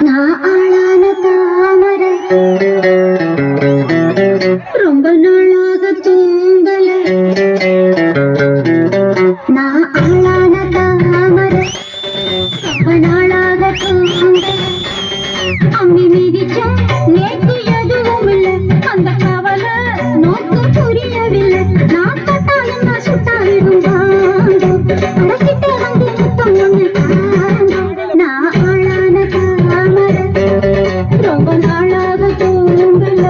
நான் ஆளான தாமரை ரொம்ப நாளாக தூங்கல. நான் ஆளான தாமரை ரொம்ப நாளாக தூங்கல. அம்மி மிதிச்சும் நேக்கு எதுவும் இல்லை. அந்த கவலை நோக்கு புரியவில்லை. நான் தொட்டாலும் நான் சுட்டாலும் அடக்கிட்ட வந்து முத்தம் ஒண்ணு நான் ஆளான தாமரை ரொம்ப நாளாக தூங்கல.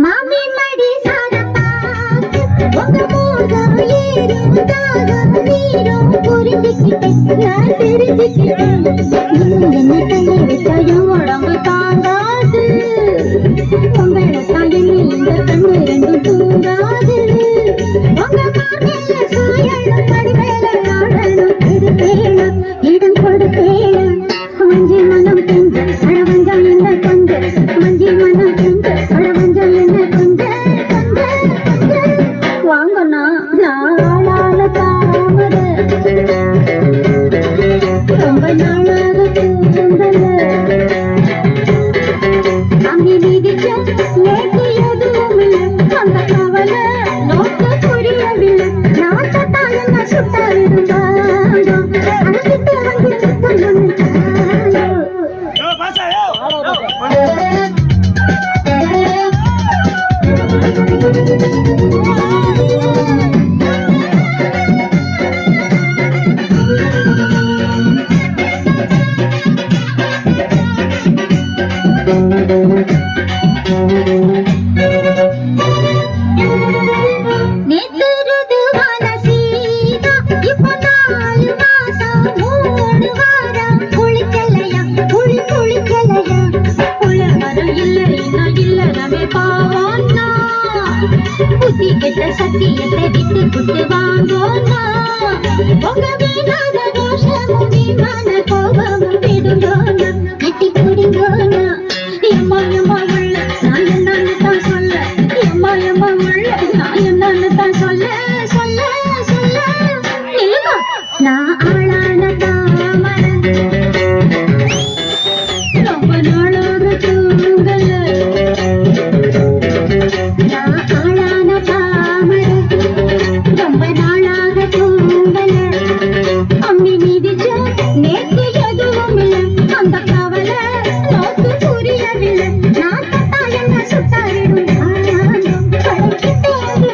மாமி மடி சாதப்பாக்கு உங்க மோகம் ஏறும் தாகம் நீரும் புரிஞ்சுக்கிட்டேன். நான் தெரிஞ்சுக்கிட்டேன் என்ன கையை விட்டாயும் உடம்பு தாங்காது. உங்களை தாயின் இந்த கண்ணு ரெண்டும் தூங்காது. உங்க மார்கல்ல சாயணும் படிவேல ஆடணும் இருப்பேனும் இடம் கொடுப்பேனும். மஞ்சி மனம் பெஞ்சு அடவஞ்சம் என்ன கொண்டு மஞ்சி மனம் பெஞ்சு அடவஞ்சம் என்ன கொண்டு கொண்டு கொண்டு வாங்கண்ணா நாளான தாமரை ரொம்ப நாளாக தூங்கல. அங்கே நீதிக்கும் நேற்று எதுவும் இல்லை. அந்த கவலை நோக்க புரியவில்லை. நான் தொட்டாலும் நான் சுட்டாலும் அடக்கிட்ட வந்து சுத்தம் நேத்துருதுவான சீதா இப்போ 4 மாசம் 3 வாரம் குளிக்கலையா குளிக்கலையா. உலகம் இல்லை இன்னும் இல்லை நம்ம பாவோன்னா. புத்தி கெட்ட சத்தியத்தை விட்டு குட்டு வாங்கோன்னா. உங்க வீணாத தோஷமும் வீணான கோபமும் விடுங்கோன்னா. கட்டி பிடிங்கோன்னா. எம்மா எம்மா உள்ள நான் என்னன்னு தான் சொல்ல. எம்மா எம்மா உள்ள நான் என்னன்னு தான் சொல்ல சொல்ல சொல்ல இல்லைங்க. நான் ஆளான தாமரை ரொம்ப நாளாக தூங்கல. நான் ஆளான தாமரை ரொம்ப நாளாக தூங்கல. அம்மி மிதிச்சு நேற்று எதுவும் இல்லை. அந்த கவலை நோக்கு புரியவில்லை. நான் தொட்டா என்ன சுட்டாரிடும் படைக்கிட்டே வந்து